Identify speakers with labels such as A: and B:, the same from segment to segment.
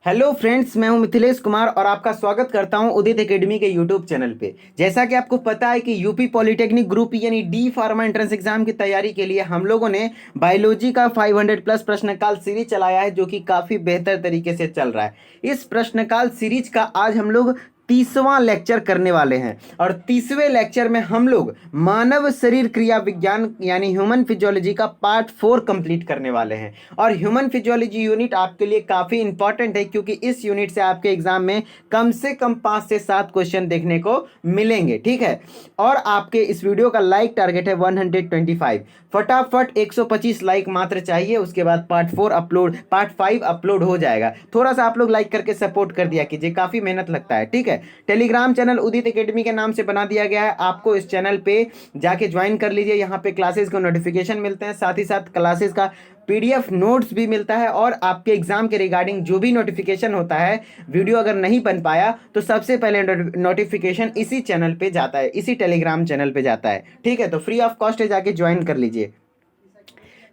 A: Hello friends, मैं हूं मिथिलेश कुमार और आपका स्वागत करता हूं उदित एकेडमी के यूट्यूब चैनल पे। जैसा कि आपको पता है कि यूपी पॉलिटेक्निक ग्रुप यानी डी फार्मा एंट्रेंस एग्जाम की तैयारी के लिए हम लोगों ने बायोलॉजी का 500 प्लस प्रश्नकाल सीरीज चलाया है, जो कि काफ़ी बेहतर तरीके से चल रहा है। इस प्रश्नकाल सीरीज का आज हम लोग 30वां लेक्चर करने वाले हैं और 30वें लेक्चर में हम लोग मानव शरीर क्रिया विज्ञान यानी ह्यूमन फिजियोलॉजी का पार्ट 4 कंप्लीट करने वाले हैं। और ह्यूमन फिजियोलॉजी यूनिट आपके लिए काफ़ी इंपॉर्टेंट है, क्योंकि इस यूनिट से आपके एग्जाम में कम से कम 5 से 7 क्वेश्चन देखने को मिलेंगे, ठीक है। और आपके इस वीडियो का लाइक टारगेट है 125। फटाफट 125 लाइक मात्र चाहिए, उसके बाद पार्ट 5 अपलोड हो जाएगा। थोड़ा सा आप लोग लाइक करके सपोर्ट कर दिया कीजिए, काफ़ी मेहनत लगता है, ठीक है। टेलीग्राम चैनल उदित एकेडमी के नाम से बना दिया गया है, आपको इस चैनल पे जाके ज्वाइन कर लीजिए। यहाँ पे क्लासेस को नोटिफिकेशन मिलते हैं, साथ ही साथ क्लासेस का पीडीएफ नोट्स भी मिलता है, और आपके एग्जाम के रिगार्डिंग जो भी नोटिफिकेशन होता है, वीडियो अगर नहीं बन पाया तो सबसे पहले नोटिफिकेशन इसी चैनल पे जाता है, इसी टेलीग्राम चैनल पे जाता है, ठीक है। तो फ्री ऑफ कॉस्ट है, जाके ज्वाइन कर लीजिए।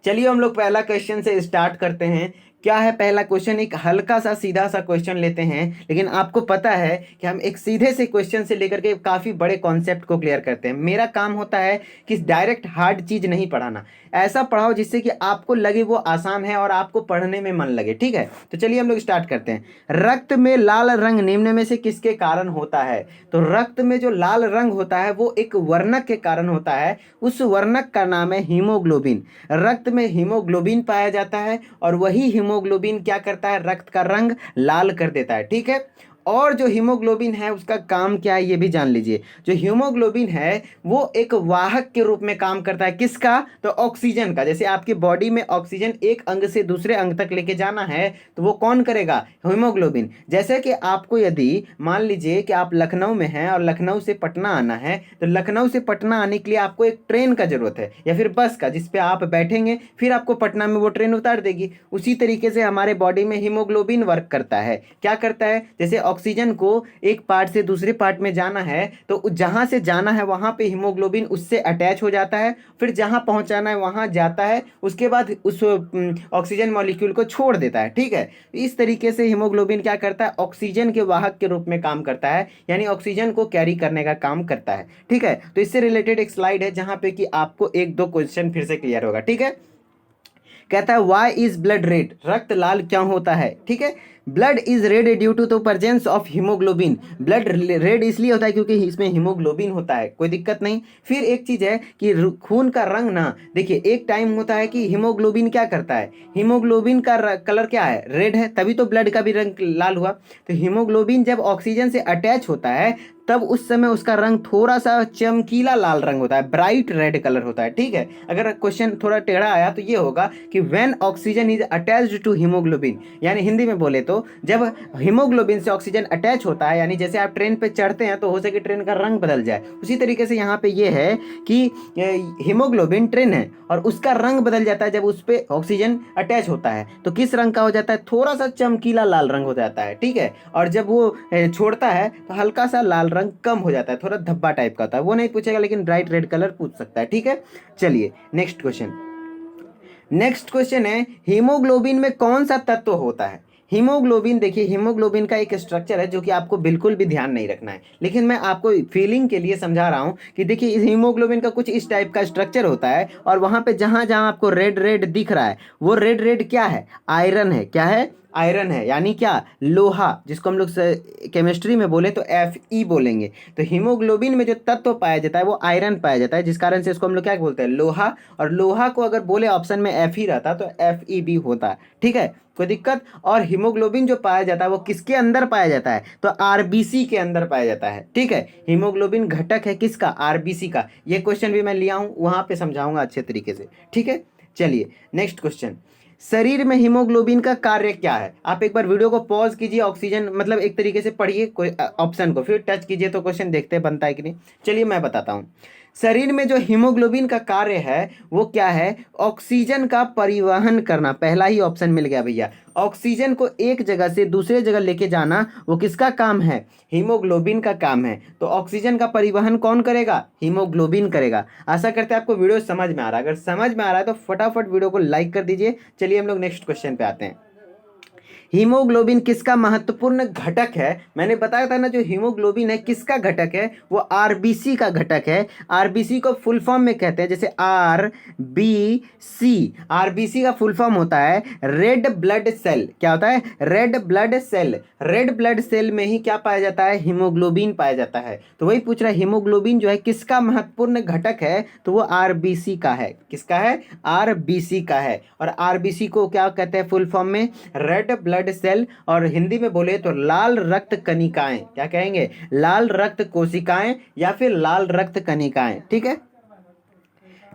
A: चलिए हम लोग पहला क्वेश्चन से स्टार्ट करते हैं। क्या है पहला क्वेश्चन? एक हल्का सा सीधा सा क्वेश्चन लेते हैं, लेकिन आपको पता है कि हम एक सीधे से क्वेश्चन से लेकर के काफ़ी बड़े कॉन्सेप्ट को क्लियर करते हैं। मेरा काम होता है कि डायरेक्ट हार्ड चीज़ नहीं पढ़ाना, ऐसा पढ़ाओ जिससे कि आपको लगे वो आसान है और आपको पढ़ने में मन लगे, ठीक है। तो चलिए हम लोग स्टार्ट करते हैं। रक्त में लाल रंग निम्न में से किसके कारण होता है? तो रक्त में जो लाल रंग होता है वो एक वर्णक के कारण होता है। उस वर्णक का नाम है हीमोग्लोबिन। रक्त में हीमोग्लोबिन पाया जाता है और वही हीमोग्लोबिन क्या करता है? रक्त का रंग लाल कर देता है, ठीक है। और जो हीमोग्लोबिन है उसका काम क्या है ये भी जान लीजिए। जो हीमोग्लोबिन है वो एक वाहक के रूप में काम करता है। किसका? तो ऑक्सीजन का। जैसे आपकी बॉडी में ऑक्सीजन एक अंग से दूसरे अंग तक लेके जाना है तो वो कौन करेगा? हीमोग्लोबिन। जैसे कि आपको यदि मान लीजिए कि आप लखनऊ में हैं और लखनऊ से पटना आना है, तो लखनऊ से पटना आने के लिए आपको एक ट्रेन का जरूरत है या फिर बस का, जिस पे आप बैठेंगे फिर आपको पटना में वो ट्रेन उतार देगी। उसी तरीके से हमारे बॉडी में हीमोग्लोबिन वर्क करता है। क्या करता है? जैसे ऑक्सीजन को एक पार्ट से दूसरे पार्ट में जाना है तो जहां से जाना है वहां पे हीमोग्लोबिन उससे अटैच हो जाता है, फिर जहां पहुंचाना है वहां जाता है, उसके बाद उस ऑक्सीजन मॉलिक्यूल को छोड़ देता है, ठीक है। इस तरीके से हीमोग्लोबिन क्या करता है? ऑक्सीजन के वाहक के रूप में काम करता है, यानी ऑक्सीजन को कैरी करने का काम करता है, ठीक है। तो इससे रिलेटेड एक स्लाइड है जहां पे कि आपको एक दो क्वेश्चन फिर से क्लियर होगा, ठीक है। कहता है वाई इज ब्लड रेड? रक्त लाल क्यों होता है? ठीक है। Blood is red due to the presence of haemoglobin. Blood red इसलिए होता है क्योंकि इसमें हीमोग्लोबिन होता है, कोई दिक्कत नहीं। फिर एक चीज है कि खून का रंग ना, देखिए एक टाइम होता है कि हीमोग्लोबिन क्या करता है, हीमोग्लोबिन का कलर क्या है? रेड है, तभी तो ब्लड का भी रंग लाल हुआ। तो हीमोग्लोबिन जब ऑक्सीजन से अटैच होता है तब उस समय उसका रंग थोड़ा सा चमकीला लाल रंग होता है, ब्राइट रेड कलर होता है, ठीक है। अगर क्वेश्चन थोड़ा टेढ़ा आया तो ये होगा कि when oxygen is attached to haemoglobin, यानी हिंदी में बोले तो जब हीमोग्लोबिन से ऑक्सीजन अटैच होता है, यानी जैसे आप ट्रेन पे चढ़ते हैं तो हो सके ट्रेन का रंग बदल जाए, उसी तरीके से यहाँ पे ये है कि हीमोग्लोबिन ट्रेन है और उसका रंग बदल जाता है जब उस पर ऑक्सीजन अटैच होता है। तो किस रंग का हो जाता है? थोड़ा सा चमकीला लाल रंग हो जाता है, ठीक है। और जब वो छोड़ता है तो हल्का सा लाल रंग कम हो जाता है, थोड़ा धब्बा टाइप का होता है। वो नहीं पूछेगा लेकिन ब्राइट रेड कलर पूछ सकता है, ठीक है। चलिए नेक्स्ट क्वेश्चन। नेक्स्ट क्वेश्चन है हीमोग्लोबिन में कौन सा तत्व होता है? हीमोग्लोबिन, देखिए हीमोग्लोबिन का एक स्ट्रक्चर है जो कि आपको बिल्कुल भी ध्यान नहीं रखना है, लेकिन मैं आपको फीलिंग के लिए समझा रहा हूं कि देखिए इस हीमोग्लोबिन का कुछ इस टाइप का स्ट्रक्चर होता है और वहां पे जहां जहां आपको रेड रेड दिख रहा है वो रेड रेड क्या है? आयरन है। क्या है? आयरन है, यानी क्या? लोहा, जिसको हम लोग केमिस्ट्री में बोले तो Fe बोलेंगे। तो हीमोग्लोबिन में जो तत्व पाया जाता है वो आयरन पाया जाता है, जिस कारण से इसको हम लोग क्या बोलते हैं? लोहा। और लोहा को अगर बोले ऑप्शन में Fe रहता तो Fe होता, ठीक है, कोई दिक्कत। और हीमोग्लोबिन जो पाया जाता है वो किसके अंदर पाया जाता है? तो आरबीसी के अंदर पाया जाता है, ठीक है। हीमोग्लोबिन घटक है किसका? आरबीसी का। ये क्वेश्चन भी मैं लिया हूं, वहां पे समझाऊंगा अच्छे तरीके से, ठीक है। चलिए नेक्स्ट क्वेश्चन। शरीर में हीमोग्लोबिन का कार्य क्या है? आप एक बार वीडियो को पॉज कीजिए, ऑक्सीजन मतलब एक तरीके से पढ़िए कोई ऑप्शन को, फिर टच कीजिए तो क्वेश्चन देखते हैं बनता है कि नहीं। चलिए मैं बताता हूँ। शरीर में जो हीमोग्लोबिन का कार्य है वो क्या है? ऑक्सीजन का परिवहन करना। पहला ही ऑप्शन मिल गया भैया। ऑक्सीजन को एक जगह से दूसरे जगह लेके जाना वो किसका काम है? हीमोग्लोबिन का काम है। तो ऑक्सीजन का परिवहन कौन करेगा? हीमोग्लोबिन करेगा। आशा करते हैं आपको वीडियो समझ में आ रहा है। अगर समझ में आ रहा है तो फटाफट वीडियो को लाइक कर दीजिए। चलिए हम लोग नेक्स्ट क्वेश्चन पे आते हैं। हीमोग्लोबिन किसका महत्वपूर्ण घटक है? मैंने बताया था ना, जो हीमोग्लोबिन है किसका घटक है? वो आरबीसी का घटक है। आरबीसी को फुल फॉर्म में कहते हैं, जैसे आरबीसी, आरबीसी का फुल फॉर्म होता है रेड ब्लड सेल। क्या होता है? Red blood cell. Red blood cell में ही क्या पाया जाता है? हीमोग्लोबिन पाया जाता है। तो वही पूछ रहा है, हीमोग्लोबिन जो है किसका महत्वपूर्ण घटक है? तो वो आरबीसी का है। किसका है? आरबीसी का है। और आरबीसी को क्या कहते हैं फुल फॉर्म में? Red blood cell. और हिंदी में बोले तो लाल रक्त कणिकाएं। क्या कहेंगे? लाल रक्त कोशिकाएं या फिर लाल रक्त कणिकाएं। ठीक है।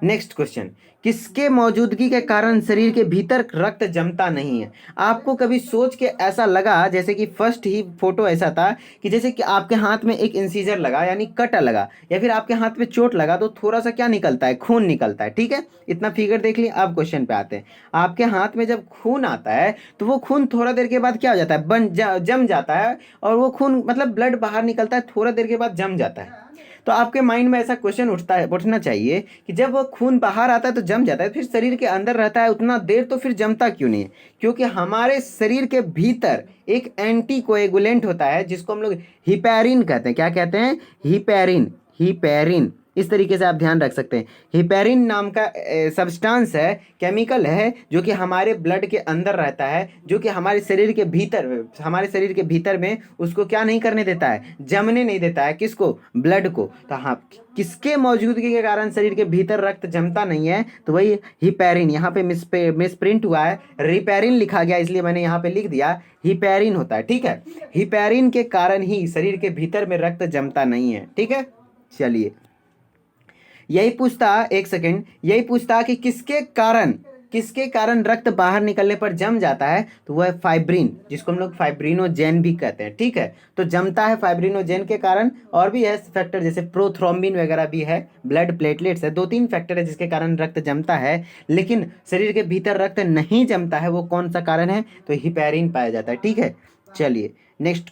A: नेक्स्ट क्वेश्चन, किसके मौजूदगी के कारण शरीर के भीतर रक्त जमता नहीं है? आपको कभी सोच के ऐसा लगा, जैसे कि फर्स्ट ही फोटो ऐसा था कि जैसे कि आपके हाथ में एक इंसीजर लगा यानी कटा लगा, या फिर आपके हाथ में चोट लगा तो थोड़ा सा क्या निकलता है? खून निकलता है। ठीक है, इतना फिगर देख लिया। अब क्वेश्चन पे आते हैं। आपके हाथ में जब खून आता है तो वो खून थोड़ा देर के बाद क्या हो जाता है? जम जाता है। और वो खून मतलब ब्लड बाहर निकलता है, थोड़ा देर के बाद जम जाता है। तो आपके माइंड में ऐसा क्वेश्चन उठना चाहिए कि जब वो खून बाहर आता है तो जम जाता है, फिर शरीर के अंदर रहता है उतना देर, तो फिर जमता क्यों नहीं है? क्योंकि हमारे शरीर के भीतर एक एंटी कोएगुलेंट होता है जिसको हम लोग हिपैरिन कहते हैं। क्या कहते हैं? हिपैरिन। हिपैरिन, इस तरीके से आप ध्यान रख सकते हैं। हिपैरिन नाम का सब्सटेंस है, केमिकल है, जो कि हमारे ब्लड के अंदर रहता है, जो कि हमारे शरीर के भीतर में उसको क्या नहीं करने देता है? जमने नहीं देता है। किसको? ब्लड को। तो हाँ, किसके मौजूदगी के कारण शरीर के भीतर रक्त जमता नहीं है? तो वही हिपैरिन। यहाँ पे मिसप्रिंट हुआ है, रिपैरिन लिखा गया, इसलिए मैंने यहाँ पे लिख दिया हिपैरिन होता है। ठीक है, हिपैरिन के कारण ही शरीर के भीतर में रक्त जमता नहीं है। ठीक है, चलिए यही पूछता, एक सेकंड, यही पूछता कि किसके कारण रक्त बाहर निकलने पर जम जाता है? तो वह है फाइब्रिन, जिसको हम लोग फाइब्रिनोजेन भी कहते हैं। ठीक है, तो जमता है फाइब्रिनोजेन के कारण। और भी है फैक्टर, जैसे प्रोथ्रोम्बिन वगैरह भी है, ब्लड प्लेटलेट्स है, 2-3 फैक्टर है जिसके कारण रक्त जमता है। लेकिन शरीर के भीतर रक्त नहीं जमता है, वो कौन सा कारण है? तो हिपैरिन पाया जाता है। ठीक है, चलिए नेक्स्ट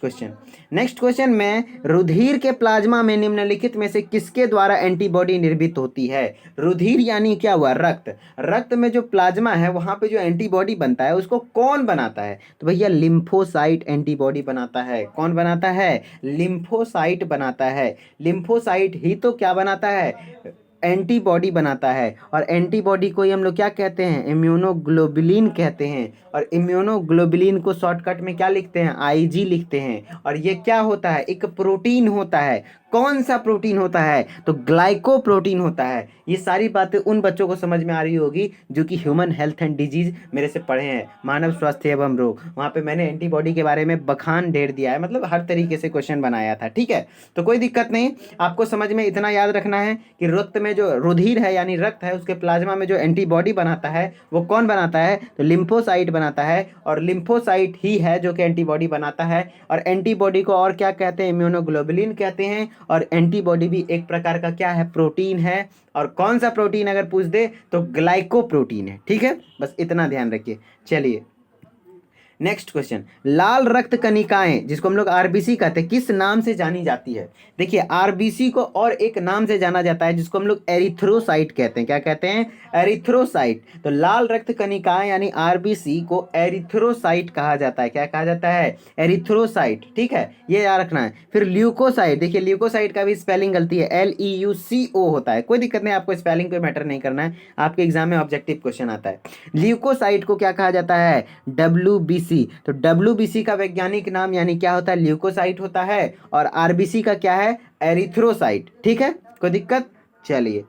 A: क्वेश्चन में, रुधिर के प्लाज्मा में निम्नलिखित में से किसके द्वारा एंटीबॉडी निर्मित होती है? रुधिर यानी क्या हुआ? रक्त में जो प्लाज्मा है वहां पे जो एंटीबॉडी बनता है उसको कौन बनाता है? तो भैया लिम्फोसाइट एंटीबॉडी बनाता है। कौन बनाता है? लिम्फोसाइट बनाता है। लिम्फोसाइट ही तो क्या बनाता है? एंटीबॉडी बनाता है। और एंटीबॉडी को ही हम लोग क्या कहते हैं? इम्यूनोग्लोबुलिन कहते हैं। और इम्यूनोग्लोबुलिन को शॉर्टकट में क्या लिखते हैं? आईजी लिखते हैं। और ये क्या होता है? एक प्रोटीन होता है। कौन सा प्रोटीन होता है? तो ग्लाइकोप्रोटीन होता है। ये सारी बातें उन बच्चों को समझ में आ रही होगी जो कि ह्यूमन हेल्थ एंड डिजीज मेरे से पढ़े हैं, मानव स्वास्थ्य एवं रोग। वहाँ पे मैंने एंटीबॉडी के बारे में बखान ढेर दिया है, मतलब हर तरीके से क्वेश्चन बनाया था। ठीक है, तो कोई दिक्कत नहीं, आपको समझ में इतना याद रखना है कि रक्त में जो रुधिर है यानी रक्त है, उसके प्लाज्मा में जो एंटीबॉडी बनाता है वो कौन बनाता है? तो लिम्फोसाइट बनाता है। और लिम्फोसाइट ही है जो कि एंटीबॉडी बनाता है। और एंटीबॉडी को और क्या कहते हैं? इम्यूनोग्लोबुलिन कहते हैं। और एंटीबॉडी भी एक प्रकार का क्या है? प्रोटीन है। और कौन सा प्रोटीन अगर पूछ दे तो ग्लाइकोप्रोटीन है। ठीक है, बस इतना ध्यान रखिए। चलिए नेक्स्ट क्वेश्चन, लाल रक्त कणिकाएं जिसको हम लोग आरबीसी कहते हैं किस नाम से जानी जाती है? देखिए आरबीसी को और एक नाम से जाना जाता है जिसको हम लोग एरिथ्रोसाइट कहते हैं। क्या कहते हैं? एरिथ्रोसाइट। तो लाल रक्त कणिकाएं यानी आरबीसी को एरिथ्रोसाइट कहा जाता है। क्या कहा जाता है? एरिथ्रोसाइट। ठीक है, ये याद रखना है। फिर ल्यूकोसाइट, देखिए ल्यूकोसाइट का भी स्पेलिंग गलती है, LEUCO होता है। कोई दिक्कत नहीं, आपको स्पेलिंग पे मैटर नहीं करना है, आपके एग्जाम में ऑब्जेक्टिव क्वेश्चन आता है। ल्यूकोसाइट को क्या कहा जाता है? WBC। तो WBC का वैज्ञानिक नाम यानी क्या होता है? ल्यूकोसाइट होता है। और आरबीसी का क्या है? एरिथ्रोसाइट। ठीक है, कोई दिक्कत? चलिए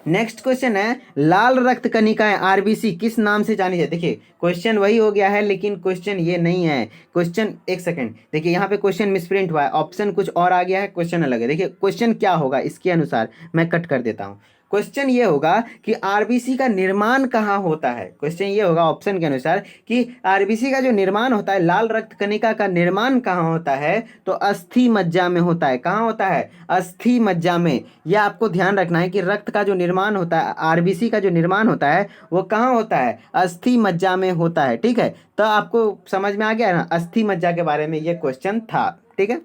A: नेक्स्ट क्वेश्चन है, लाल रक्त कणिकाएं आरबीसी किस नाम से जानी जाती है? देखिए क्वेश्चन वही हो गया है लेकिन क्वेश्चन ये नहीं है। क्वेश्चन, एक सेकंड, देखिए यहाँ पे क्वेश्चन मिसप्रिंट हुआ है, ऑप्शन कुछ और आ गया है, क्वेश्चन अलग है। देखिए क्वेश्चन क्या होगा इसके अनुसार मैं कट कर देता हूँ। क्वेश्चन ये होगा कि आरबीसी का निर्माण कहाँ होता है। क्वेश्चन ये होगा ऑप्शन के अनुसार कि आरबीसी का जो निर्माण होता है, लाल रक्त कणिका का निर्माण कहाँ होता है? तो अस्थि मज्जा में होता है। कहाँ होता है? अस्थि मज्जा में। यह आपको ध्यान रखना है कि रक्त का जो निर्माण होता है, आरबीसी का जो निर्माण होता है वो कहाँ होता है? अस्थि मज्जा में होता है। ठीक है, तो आपको समझ में आ गया ना, अस्थि मज्जा के बारे में ये क्वेश्चन था। ठीक है,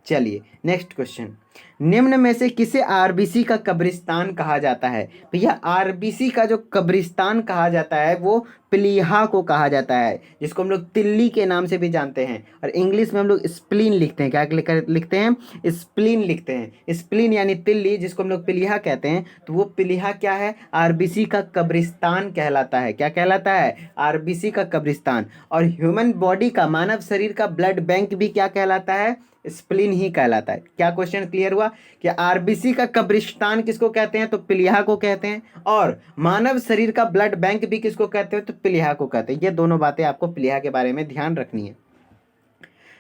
A: चलिए नेक्स्ट क्वेश्चन। निम्न में से किसे आरबीसी का कब्रिस्तान कहा जाता है? भैया आरबीसी का जो कब्रिस्तान कहा जाता है वो प्लीहा को कहा जाता है, जिसको हम लोग तिल्ली के नाम से भी जानते हैं, और इंग्लिश में हम लोग स्प्लीन लिखते हैं। क्या लिखते हैं? स्प्लीन लिखते हैं। स्प्लीन यानी तिल्ली, जिसको हम लोग प्लीहा कहते हैं, तो वो प्लीहा क्या है? आरबीसी का कब्रिस्तान कहलाता है। क्या कहलाता है? आरबीसी का कब्रिस्तान। और ह्यूमन बॉडी का, मानव शरीर का ब्लड बैंक भी क्या कहलाता है? स्प्लीन ही कहलाता है। क्या क्वेश्चन क्लियर हुआ कि आरबीसी का कब्रिस्तान किसको कहते हैं? तो प्लीहा को कहते हैं। और मानव शरीर का ब्लड बैंक भी किसको कहते हैं? तो प्लीहा को कहते हैं। ये दोनों बातें आपको प्लीहा के बारे में ध्यान रखनी है।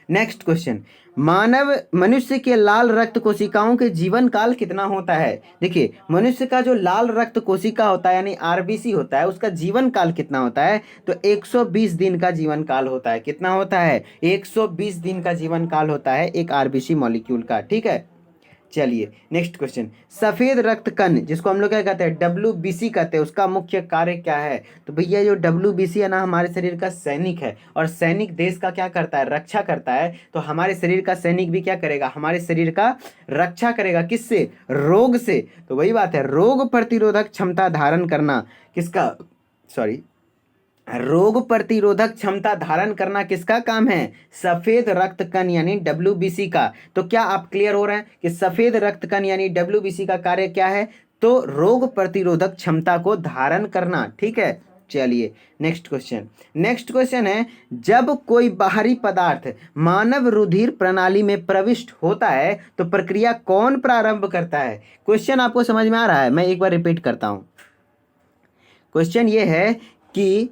A: नेक्स्ट क्वेश्चन, मनुष्य के लाल रक्त कोशिकाओं के जीवन काल कितना होता है? देखिए, मनुष्य का जो लाल रक्त कोशिका होता है यानी आरबीसी होता है, उसका जीवन काल कितना होता है? तो 120 दिन का जीवन काल होता है। कितना होता है? 120 दिन का जीवन काल होता है एक आरबीसी मॉलिक्यूल का। ठीक है, चलिए नेक्स्ट क्वेश्चन, सफेद रक्त कण जिसको हम लोग क्या कहते हैं? डब्ल्यूबीसी कहते हैं, उसका मुख्य कार्य क्या है? तो भैया जो डब्ल्यूबीसी है ना, हमारे शरीर का सैनिक है, और सैनिक देश का क्या करता है? रक्षा करता है। तो हमारे शरीर का सैनिक भी क्या करेगा? हमारे शरीर का रक्षा करेगा। किससे? रोग से। तो वही बात है, रोग प्रतिरोधक क्षमता धारण करना किसका, सॉरी, रोग प्रतिरोधक क्षमता धारण करना किसका काम है? सफेद रक्त कण यानी डब्ल्यूबीसी का। तो क्या आप क्लियर हो रहे हैं कि सफेद रक्त कण यानी डब्ल्यूबीसी का कार्य क्या है? तो रोग प्रतिरोधक क्षमता को धारण करना। ठीक है, चलिए नेक्स्ट क्वेश्चन है, जब कोई बाहरी पदार्थ मानव रुधिर प्रणाली में प्रविष्ट होता है तो प्रक्रिया कौन प्रारंभ करता है? क्वेश्चन आपको समझ में आ रहा है? मैं एक बार रिपीट करता हूं। क्वेश्चन ये है कि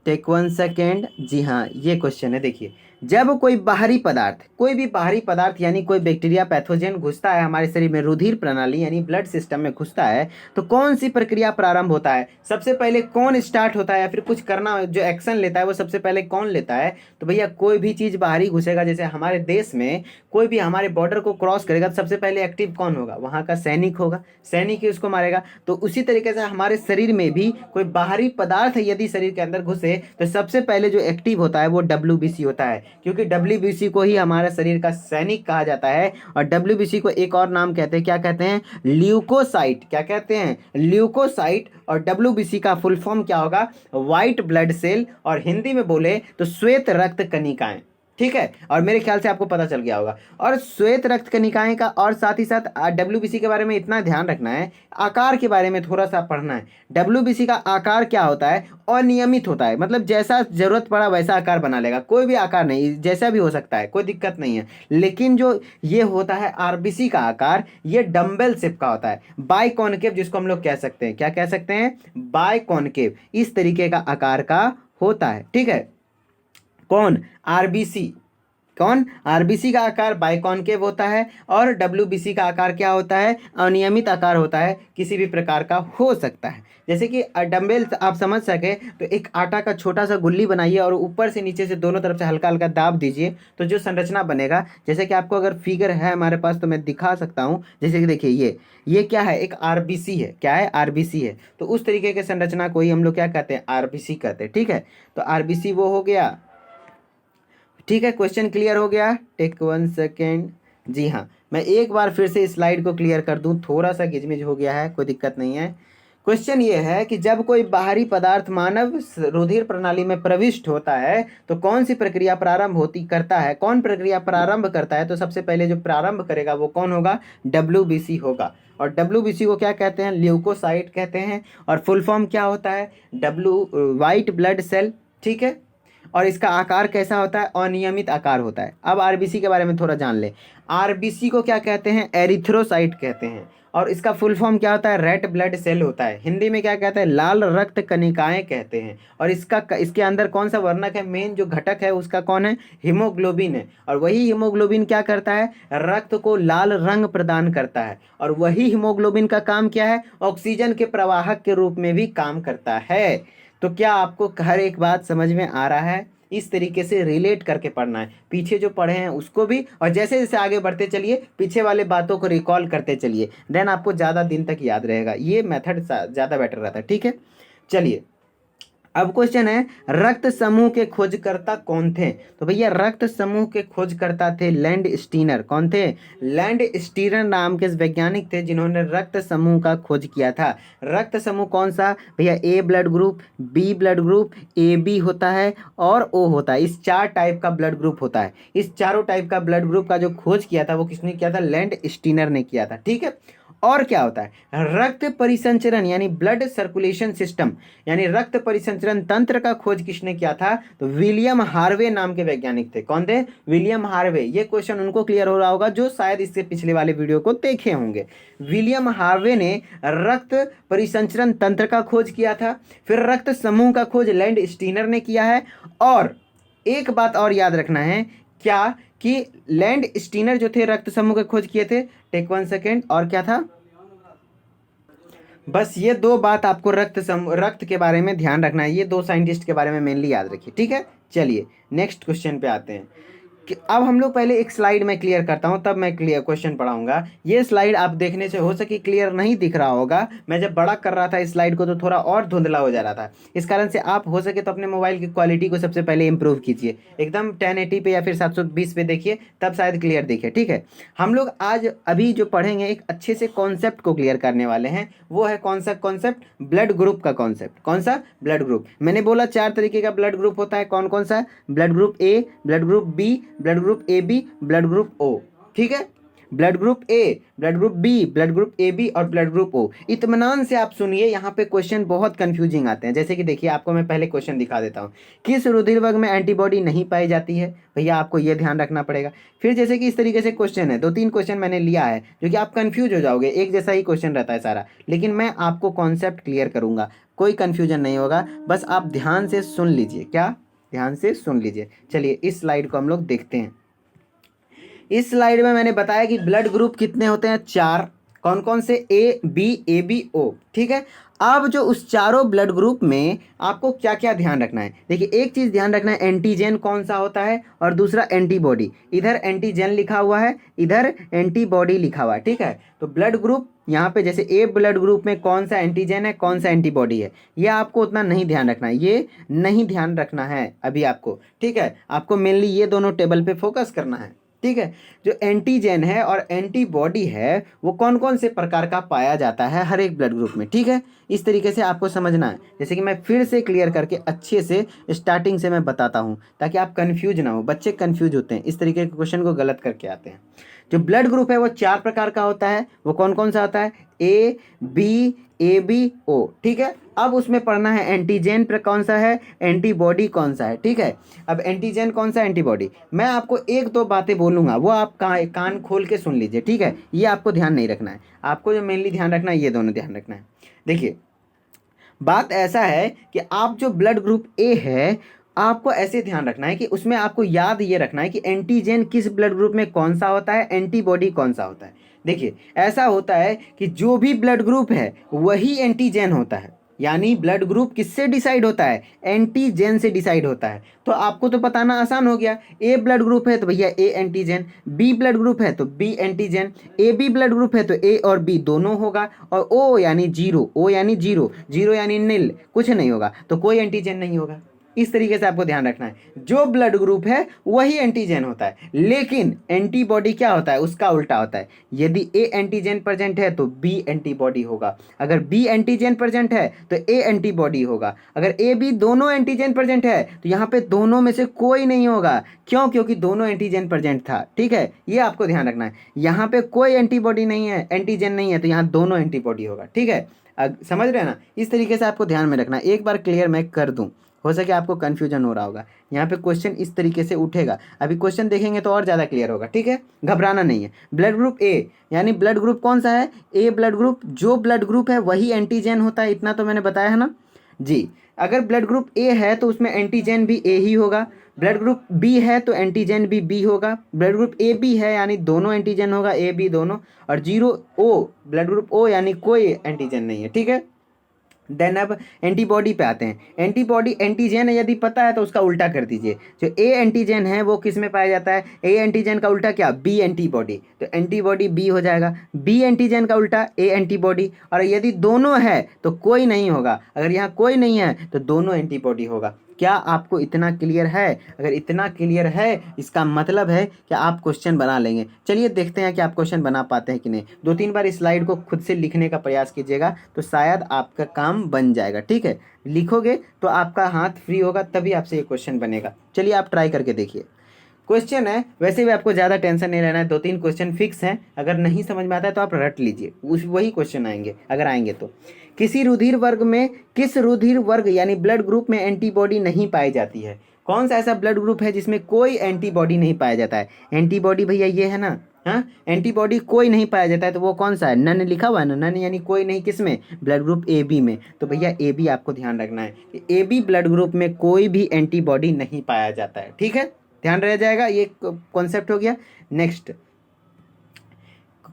A: टेक 1 सेकेंड। जी हाँ, ये क्वेश्चन है। देखिए, जब कोई बाहरी पदार्थ, कोई भी बाहरी पदार्थ यानी कोई बैक्टीरिया पैथोजन घुसता है हमारे शरीर में, रुधिर प्रणाली यानी ब्लड सिस्टम में घुसता है, तो कौन सी प्रक्रिया प्रारंभ होता है? सबसे पहले कौन स्टार्ट होता है या फिर कुछ करना जो एक्शन लेता है वो सबसे पहले कौन लेता है? तो भैया कोई भी चीज़ बाहरी घुसेगा, जैसे हमारे देश में कोई भी हमारे बॉर्डर को क्रॉस करेगा तो सबसे पहले एक्टिव कौन होगा? वहाँ का सैनिक होगा, सैनिक ही उसको मारेगा। तो उसी तरीके से हमारे शरीर में भी कोई बाहरी पदार्थ यदि शरीर के अंदर घुसे तो सबसे पहले जो एक्टिव होता है वो डब्ल्यूबीसी होता है, क्योंकि डब्ल्यूबीसी को ही हमारे शरीर का सैनिक कहा जाता है। और डब्ल्यूबीसी को एक और नाम कहते हैं, क्या कहते हैं? ल्यूकोसाइट। क्या कहते हैं? ल्यूकोसाइट। और डब्ल्यूबीसी का फुल फॉर्म क्या होगा? व्हाइट ब्लड सेल, और हिंदी में बोले तो श्वेत रक्त कणिकाएं। ठीक है, और मेरे ख्याल से आपको पता चल गया होगा। और श्वेत रक्त कणिकाएं का, और साथ ही साथ डब्ल्यूबीसी के बारे में इतना ध्यान रखना है, आकार के बारे में थोड़ा सा पढ़ना है। डब्ल्यूबीसी का आकार क्या होता है? अनियमित होता है, मतलब जैसा जरूरत पड़ा वैसा आकार बना लेगा, कोई भी आकार नहीं, जैसा भी हो सकता है, कोई दिक्कत नहीं है। लेकिन जो ये होता है आरबीसी का आकार, ये डम्बल शेप का होता है, बाइकॉनकेव, जिसको हम लोग कह सकते हैं। क्या कह सकते हैं? बाइकॉनकेव। इस तरीके का आकार का होता है। ठीक है, कौन? आरबीसी। कौन? आरबीसी का आकार बाइकॉनकेव होता है, और डब्ल्यूबीसी का आकार क्या होता है? अनियमित आकार होता है, किसी भी प्रकार का हो सकता है। जैसे कि डंबल आप समझ सके तो एक आटा का छोटा सा गुल्ली बनाइए और ऊपर से नीचे से दोनों तरफ से हल्का हल्का दाब दीजिए, तो जो संरचना बनेगा, जैसे कि आपको अगर फिगर है हमारे पास तो मैं दिखा सकता हूँ। जैसे कि देखिए, ये क्या है? एक आरबीसी है। क्या है? आरबीसी है। तो उस तरीके के संरचना को ही हम लोग क्या कहते हैं? आरबीसी कहते हैं। ठीक है, तो आरबीसी वो हो गया। ठीक है, क्वेश्चन क्लियर हो गया? Take 1 second. जी हाँ, मैं एक बार फिर से स्लाइड को क्लियर कर दूं, थोड़ा सा गिजमिज हो गया है, कोई दिक्कत नहीं है। क्वेश्चन ये है कि जब कोई बाहरी पदार्थ मानव रुधिर प्रणाली में प्रविष्ट होता है तो कौन सी प्रक्रिया प्रारंभ करता है? कौन प्रक्रिया प्रारंभ करता है? तो सबसे पहले जो प्रारंभ करेगा वो कौन होगा? डब्ल्यूबीसी होगा। और डब्ल्यूबीसी को क्या कहते हैं? ल्यूकोसाइट कहते हैं। और फुल फॉर्म क्या होता है? White blood cell. ठीक है, और इसका आकार कैसा होता है? अनियमित आकार होता है। अब आरबीसी के बारे में थोड़ा जान ले। आरबीसी को क्या कहते हैं? एरिथ्रोसाइट कहते हैं। और इसका फुल फॉर्म क्या होता है? रेड ब्लड सेल होता है। हिंदी में क्या कहते हैं? लाल रक्त कणिकाएं कहते हैं। और इसके अंदर कौन सा वर्णक है? मेन जो घटक है उसका कौन है? हीमोग्लोबिन है। और वही हीमोग्लोबिन क्या करता है? रक्त को लाल रंग प्रदान करता है। और वही हीमोग्लोबिन का काम क्या है? ऑक्सीजन के प्रवाहक के रूप में भी काम करता है। तो क्या आपको हर एक बात समझ में आ रहा है? इस तरीके से रिलेट करके पढ़ना है, पीछे जो पढ़े हैं उसको भी, और जैसे जैसे आगे बढ़ते चलिए पीछे वाले बातों को रिकॉल करते चलिए, देन आपको ज़्यादा दिन तक याद रहेगा। ये मेथड ज़्यादा बेटर रहता है। ठीक है, चलिए अब क्वेश्चन है रक्त समूह के खोजकर्ता कौन थे। तो भैया रक्त समूह के खोजकर्ता थे लैंड स्टीनर। कौन थे? लैंड स्टीनर नाम के वैज्ञानिक थे जिन्होंने रक्त समूह का खोज किया था। रक्त समूह कौन सा? भैया A blood group, B blood group, A B होता है और ओ होता है। इस 4 टाइप का ब्लड ग्रुप होता है। इस चारों टाइप का ब्लड ग्रुप का जो खोज किया था वो किसने किया था? लैंड स्टीनर ने किया था। ठीक है। और क्या होता है? रक्त परिसंचरण यानी ब्लड सर्कुलेशन सिस्टम यानी रक्त परिसंचरण तंत्र का खोज किसने किया था? तो विलियम हार्वे नाम के वैज्ञानिक थे। कौन थे? William Harvey. ये क्वेश्चन उनको क्लियर हो रहा होगा जो शायद इससे पिछले वाले वीडियो को देखे होंगे। विलियम हार्वे ने रक्त परिसंचरण तंत्र का खोज किया था। फिर रक्त समूह का खोज लैंड स्टीनर ने किया है। और एक बात और याद रखना है, क्या कि लैंड स्टीनर जो थे रक्त समूह का खोज किए थे। Take 1 second. और क्या था? बस ये 2 बात आपको रक्त के बारे में ध्यान रखना है। ये 2 साइंटिस्ट के बारे में मेनली याद रखिए। ठीक है। चलिए नेक्स्ट क्वेश्चन पे आते हैं कि अब हम लोग पहले एक स्लाइड में क्लियर करता हूं तब मैं क्लियर क्वेश्चन पढ़ाऊंगा। ये स्लाइड आप देखने से हो सके क्लियर नहीं दिख रहा होगा। मैं जब बड़ा कर रहा था इस स्लाइड को तो थोड़ा और धुंधला हो जा रहा था। इस कारण से आप हो सके तो अपने मोबाइल की क्वालिटी को सबसे पहले इंप्रूव कीजिए। एकदम 1080 पे या फिर 720 पे देखिए, तब शायद क्लियर दिखे। ठीक है। हम लोग आज अभी जो पढ़ेंगे एक अच्छे से कॉन्सेप्ट को क्लियर करने वाले हैं। वो है कौन सा कॉन्सेप्ट? ब्लड ग्रुप का कॉन्सेप्ट। कौन सा? Blood group. मैंने बोला 4 तरीके का ब्लड ग्रुप होता है। कौन कौन सा? Blood group A, blood group B, blood group A B, blood group O. ठीक है। Blood group A, blood group B, blood group A B और ब्लड ग्रुप ओ। इत्मीनान से आप सुनिए, यहाँ पे क्वेश्चन बहुत कंफ्यूजिंग आते हैं। जैसे कि देखिए, आपको मैं पहले क्वेश्चन दिखा देता हूँ। किस रुधिर में एंटीबॉडी नहीं पाई जाती है? भैया आपको ये ध्यान रखना पड़ेगा। फिर जैसे कि इस तरीके से क्वेश्चन है, 2-3 क्वेश्चन मैंने लिया है जो कि आप कंफ्यूज हो जाओगे। एक जैसा ही क्वेश्चन रहता है सारा, लेकिन मैं आपको कॉन्सेप्ट क्लियर करूंगा, कोई कंफ्यूजन नहीं होगा। बस आप ध्यान से सुन लीजिए। क्या? ध्यान से सुन लीजिए। चलिए इस स्लाइड को हम लोग देखते हैं। इस स्लाइड में मैंने बताया कि ब्लड ग्रुप कितने होते हैं? 4। कौन कौन से? A B O. ठीक है। अब जो उस चारों ब्लड ग्रुप में आपको क्या क्या ध्यान रखना है, देखिए एक चीज ध्यान रखना है, एंटीजन कौन सा होता है और दूसरा एंटीबॉडी। इधर एंटीजन लिखा हुआ है, इधर एंटीबॉडी लिखा हुआ है। ठीक है। तो ब्लड ग्रुप यहाँ पे जैसे ए ब्लड ग्रुप में कौन सा एंटीजन है, कौन सा एंटीबॉडी है, ये आपको उतना नहीं ध्यान रखना है। ये नहीं ध्यान रखना है अभी आपको। ठीक है। आपको मेनली ये दोनों टेबल पे फोकस करना है। ठीक है। जो एंटीजन है और एंटीबॉडी है वो कौन कौन से प्रकार का पाया जाता है हर एक ब्लड ग्रुप में। ठीक है। इस तरीके से आपको समझना है। जैसे कि मैं फिर से क्लियर करके अच्छे से स्टार्टिंग से मैं बताता हूं ताकि आप कंफ्यूज ना हो। बच्चे कंफ्यूज होते हैं, इस तरीके के क्वेश्चन को गलत करके आते हैं। जो ब्लड ग्रुप है वो 4 प्रकार का होता है। वो कौन कौन सा होता है? A B O. ठीक है। अब उसमें पढ़ना है एंटीजन पर कौन सा है, एंटीबॉडी कौन सा है। ठीक है। अब एंटीजन कौन सा, एंटीबॉडी। मैं आपको 1-2 बातें बोलूंगा, वो आप कान खोल के सुन लीजिए। ठीक है। ये आपको ध्यान नहीं रखना है। आपको जो मेनली ध्यान रखना है ये दोनों ध्यान रखना है। देखिए बात ऐसा है कि आप जो ब्लड ग्रुप ए है आपको ऐसे ध्यान रखना है कि उसमें आपको याद ये रखना है कि एंटीजन किस ब्लड ग्रुप में कौन सा होता है, एंटीबॉडी कौन सा होता है। देखिए ऐसा होता है कि जो भी ब्लड ग्रुप है वही एंटीजन होता है। यानी ब्लड ग्रुप किससे डिसाइड होता है? एंटीजन से डिसाइड होता है। तो आपको तो बताना आसान हो गया। ए ब्लड ग्रुप है तो भैया A antigen, B blood group है तो B antigen, A B blood group है तो ए और बी दोनों होगा, और ओ यानी जीरो, ओ यानी जीरो, जीरो यानी नील, कुछ नहीं होगा, तो कोई एंटीजन नहीं होगा। इस तरीके से आपको ध्यान रखना है। जो ब्लड ग्रुप है वही एंटीजन होता है, लेकिन एंटीबॉडी क्या होता है? उसका उल्टा होता है। यदि ए एंटीजन प्रेजेंट है तो बी एंटीबॉडी होगा, अगर बी एंटीजन प्रेजेंट है तो ए एंटीबॉडी होगा, अगर ए बी दोनों एंटीजन प्रेजेंट है तो यहाँ पे दोनों में से कोई नहीं होगा। क्यों? क्योंकि दोनों एंटीजन प्रेजेंट था। ठीक है। ये आपको ध्यान रखना है। यहाँ पे कोई एंटीबॉडी नहीं है, एंटीजन नहीं है, तो यहाँ दोनों एंटीबॉडी होगा। ठीक है। समझ रहे हैं ना? इस तरीके से आपको ध्यान में रखना है। एक बार क्लियर मैं कर दूं, हो सके आपको कंफ्यूजन हो रहा होगा। यहाँ पे क्वेश्चन इस तरीके से उठेगा, अभी क्वेश्चन देखेंगे तो और ज़्यादा क्लियर होगा। ठीक है। घबराना नहीं है। ब्लड ग्रुप ए यानी ब्लड ग्रुप कौन सा है? ए ब्लड ग्रुप। जो ब्लड ग्रुप है वही एंटीजन होता है, इतना तो मैंने बताया है ना जी। अगर ब्लड ग्रुप ए है तो उसमें एंटीजन भी ए ही होगा। ब्लड ग्रुप बी है तो एंटीजन भी बी होगा। ब्लड ग्रुप ए बी है यानी दोनों एंटीजन होगा, ए बी दोनों। और 0 ओ ब्लड ग्रुप ओ यानी कोई एंटीजन नहीं है। ठीक है। देन अब एंटीबॉडी पे आते हैं। एंटीबॉडी एंटीजन है यदि पता है तो उसका उल्टा कर दीजिए। जो ए एंटीजन है वो किस में पाया जाता है? ए एंटीजन का उल्टा क्या? B antibody. तो एंटीबॉडी बी हो जाएगा। बी एंटीजन का उल्टा ए एंटीबॉडी। और यदि दोनों है तो कोई नहीं होगा। अगर यहाँ कोई नहीं है तो दोनों एंटीबॉडी होगा। क्या आपको इतना क्लियर है? अगर इतना क्लियर है इसका मतलब है कि आप क्वेश्चन बना लेंगे। चलिए देखते हैं कि आप क्वेश्चन बना पाते हैं कि नहीं। 2-3 बार इस स्लाइड को खुद से लिखने का प्रयास कीजिएगा तो शायद आपका काम बन जाएगा। ठीक है, लिखोगे तो आपका हाथ फ्री होगा तभी आपसे ये क्वेश्चन बनेगा। चलिए आप ट्राई करके देखिए। क्वेश्चन है, वैसे भी आपको ज़्यादा टेंशन नहीं लेना है, 2-3 क्वेश्चन फिक्स हैं। अगर नहीं समझ में आता है तो आप रट लीजिए, वही क्वेश्चन आएंगे अगर आएंगे तो। किसी रुधिर वर्ग में किस रुधिर वर्ग यानी ब्लड ग्रुप में एंटीबॉडी नहीं पाई जाती है? कौन सा ऐसा ब्लड ग्रुप है जिसमें कोई एंटीबॉडी नहीं पाया जाता है? एंटीबॉडी भैया ये है ना, हाँ, एंटीबॉडी कोई नहीं पाया जाता है तो वो कौन सा है? नन लिखा हुआ है ना, नन यानी कोई नहीं, किस में? ब्लड ग्रुप ए बी में। तो भैया ए बी आपको ध्यान रखना है कि ए बी ब्लड ग्रुप में कोई भी एंटीबॉडी नहीं पाया जाता है। ठीक है, ध्यान रह जाएगा, ये कॉन्सेप्ट हो गया। नेक्स्ट,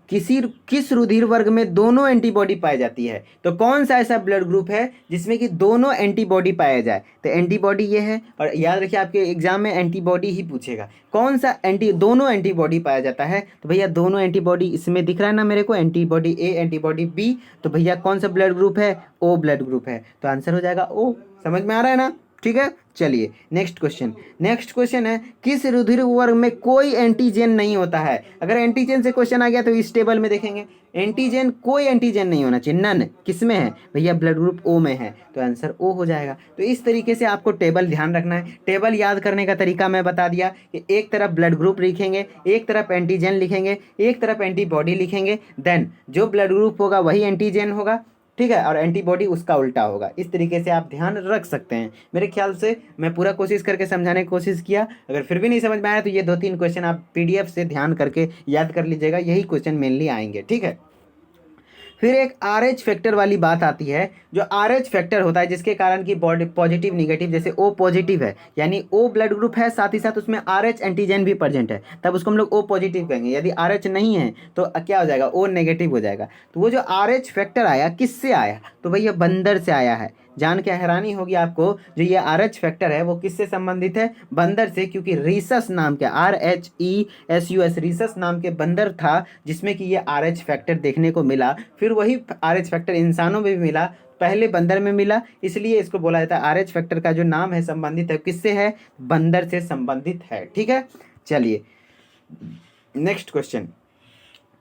A: किस रुधिर वर्ग में दोनों एंटीबॉडी पाई जाती है? तो कौन सा ऐसा ब्लड ग्रुप है जिसमें कि दोनों एंटीबॉडी पाया जाए? तो एंटीबॉडी ये है। और याद रखिए आपके एग्जाम में एंटीबॉडी ही पूछेगा। कौन सा दोनों एंटीबॉडी पाया जाता है? तो भैया दोनों एंटीबॉडी इसमें दिख रहा है ना मेरे को, एंटीबॉडी ए एंटीबॉडी बी। तो भैया कौन सा ब्लड ग्रुप है? ओ ब्लड ग्रुप है। तो आंसर हो जाएगा ओ। समझ में आ रहा है ना? ठीक है, चलिए नेक्स्ट क्वेश्चन। नेक्स्ट क्वेश्चन है, किस रुधिर वर्ग में कोई एंटीजन नहीं होता है? अगर एंटीजन से क्वेश्चन आ गया तो इस टेबल में देखेंगे एंटीजन, कोई एंटीजन नहीं होना चाहिए। नन किस में है? भैया ब्लड ग्रुप ओ में है, तो आंसर ओ हो जाएगा। तो इस तरीके से आपको टेबल ध्यान रखना है। टेबल याद करने का तरीका मैं बता दिया कि एक तरफ ब्लड ग्रुप लिखेंगे, एक तरफ एंटीजन लिखेंगे, एक तरफ एंटीबॉडी लिखेंगे। देन जो ब्लड ग्रुप होगा वही एंटीजन होगा, ठीक है, और एंटीबॉडी उसका उल्टा होगा। इस तरीके से आप ध्यान रख सकते हैं। मेरे ख्याल से मैं पूरा कोशिश करके समझाने की कोशिश किया। अगर फिर भी नहीं समझ में आया तो ये 2-3 क्वेश्चन आप पीडीएफ से ध्यान करके याद कर लीजिएगा, यही क्वेश्चन मेनली आएंगे। ठीक है, फिर एक RH फैक्टर वाली बात आती है। जो RH फैक्टर होता है जिसके कारण कि बॉडी पॉजिटिव निगेटिव, जैसे O पॉजिटिव है यानी O ब्लड ग्रुप है, साथ ही साथ उसमें RH एंटीजन भी प्रेजेंट है, तब उसको हम लोग O पॉजिटिव कहेंगे। यदि RH नहीं है तो क्या हो जाएगा? O नेगेटिव हो जाएगा। तो वो जो RH फैक्टर आया किससे आया? तो भैया बंदर से आया है। जान के हैरानी होगी आपको, जो ये RH फैक्टर है वो किससे संबंधित है? बंदर से, क्योंकि रीसस नाम के RHESUS रीसस नाम के बंदर था जिसमें कि ये RH फैक्टर देखने को मिला। फिर वही RH फैक्टर इंसानों में भी मिला, पहले बंदर में मिला, इसलिए इसको बोला जाता है RH फैक्टर का जो नाम है संबंधित है किससे है? बंदर से संबंधित है। ठीक है, चलिए नेक्स्ट क्वेश्चन।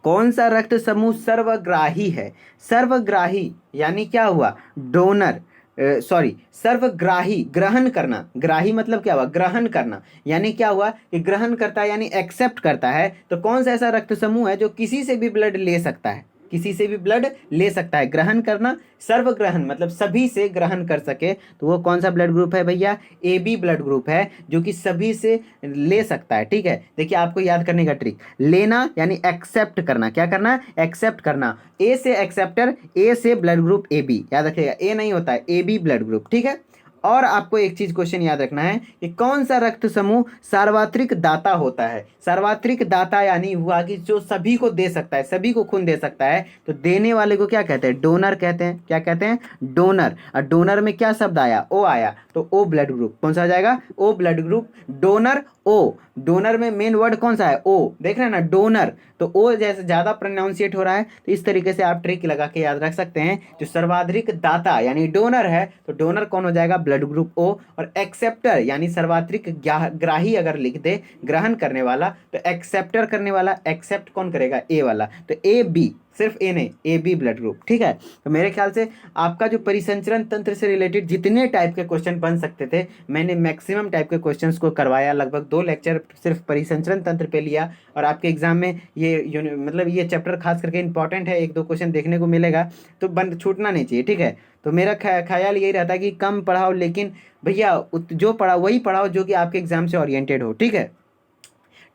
A: कौन सा रक्त समूह सर्वग्राही है? सर्वग्राही यानी क्या हुआ? डोनर, सर्वग्राही, ग्रहण करना। ग्राही मतलब क्या हुआ? ग्रहण करना। यानी क्या हुआ कि ग्रहण करता है यानी एक्सेप्ट करता है। तो कौन सा ऐसा रक्त समूह है जो किसी से भी ब्लड ले सकता है? किसी से भी ब्लड ले सकता है। ग्रहण करना, सर्वग्रहण मतलब सभी से ग्रहण कर सके, तो वो कौन सा ब्लड ग्रुप है भैया? AB ब्लड ग्रुप है, जो कि सभी से ले सकता है। ठीक है, देखिए आपको याद करने का ट्रिक, लेना यानी एक्सेप्ट करना। क्या करना? एक्सेप्ट करना। ए से एक्सेप्टर, ए से ब्लड ग्रुप AB, याद रखिएगा, ए नहीं होता है, AB ब्लड ग्रुप। ठीक है, और आपको एक चीज क्वेश्चन याद रखना है कि कौन सा रक्त समूह सार्वत्रिक दाता होता है? सार्वत्रिक दाता यानी हुआ कि जो सभी को दे सकता है, सभी को खून दे सकता है। तो देने वाले को क्या कहते हैं? डोनर कहते हैं। क्या कहते हैं? डोनर। और डोनर में क्या शब्द आया? ओ आया, तो ओ ब्लड ग्रुप। कौन सा आ जाएगा? O blood group. Donor O, donor में मेन वर्ड कौन सा है? ओ। देख रहे हैं ना, डोनर। तो ओ जैसे ज्यादा प्रोनाउंसिएट हो रहा है, तो इस तरीके से आप ट्रिक लगा के याद रख सकते हैं। जो सर्वाधिक दाता यानी डोनर है, तो डोनर कौन हो जाएगा? Blood group O. और एक्सेप्टर यानी सर्वाधिक ग्राही अगर लिख दे, ग्रहण करने वाला, तो एक्सेप्टर करने वाला, एक्सेप्ट कौन करेगा? ए वाला। तो AB, सिर्फ ए नहीं, AB ब्लड ग्रुप। ठीक है, तो मेरे ख्याल से आपका जो परिसंचरण तंत्र से रिलेटेड जितने टाइप के क्वेश्चन बन सकते थे, मैंने मैक्सिमम टाइप के क्वेश्चंस को करवाया। लगभग 2 लेक्चर सिर्फ परिसंचरण तंत्र पे लिया। और आपके एग्जाम में ये मतलब ये चैप्टर खास करके इंपॉर्टेंट है, 1-2 क्वेश्चन देखने को मिलेगा, तो छूटना नहीं चाहिए। ठीक है, तो मेरा ख्याल यही रहता है कि कम पढ़ाओ, लेकिन भैया जो पढ़ाओ वही पढ़ाओ जो कि आपके एग्जाम से ओरिएंटेड हो। ठीक है,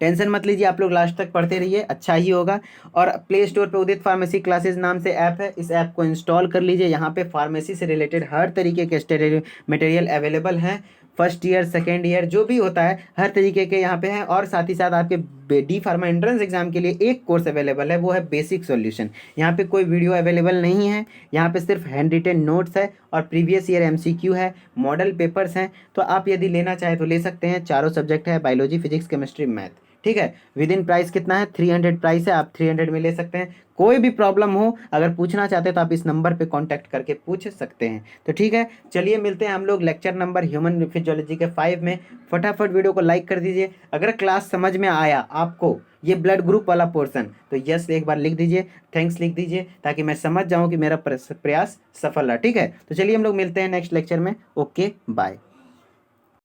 A: टेंशन मत लीजिए, आप लोग लास्ट तक पढ़ते रहिए, अच्छा ही होगा। और प्ले स्टोर पे उदित फार्मेसी क्लासेस नाम से ऐप है, इस ऐप को इंस्टॉल कर लीजिए। यहाँ पे फार्मेसी से रिलेटेड हर तरीके के स्टडी मटेरियल अवेलेबल हैं। फर्स्ट ईयर, सेकेंड ईयर जो भी होता है, हर तरीके के यहाँ पे हैं। और साथ ही साथ आपके डी फार्मा एंट्रेंस एग्जाम के लिए एक कोर्स अवेलेबल है, वो है बेसिक सॉल्यूशन। यहाँ पे कोई वीडियो अवेलेबल नहीं है, यहाँ पे सिर्फ हैंड रिटेन नोट्स है और प्रीवियस ईयर एमसीक्यू है, मॉडल पेपर्स हैं। तो आप यदि लेना चाहें तो ले सकते हैं। चारों सब्जेक्ट है, बायोलॉजी, फिजिक्स, केमिस्ट्री, मैथ। ठीक है, विद इन प्राइस कितना है, 300 प्राइस है, आप 300 में ले सकते हैं। कोई भी प्रॉब्लम हो, अगर पूछना चाहते हैं तो आप इस नंबर पे कांटेक्ट करके पूछ सकते हैं। तो ठीक है, चलिए मिलते हैं हम लोग लेक्चर नंबर ह्यूमन फिजियोलॉजी के 5 में। फटाफट वीडियो को लाइक कर दीजिए। अगर क्लास समझ में आया आपको, ये ब्लड ग्रुप वाला पोर्शन, तो यस एक बार लिख दीजिए, थैंक्स लिख दीजिए, ताकि मैं समझ जाऊँ कि मेरा प्रयास सफल रहा। ठीक है, तो चलिए हम लोग मिलते हैं नेक्स्ट लेक्चर में। Okay, bye.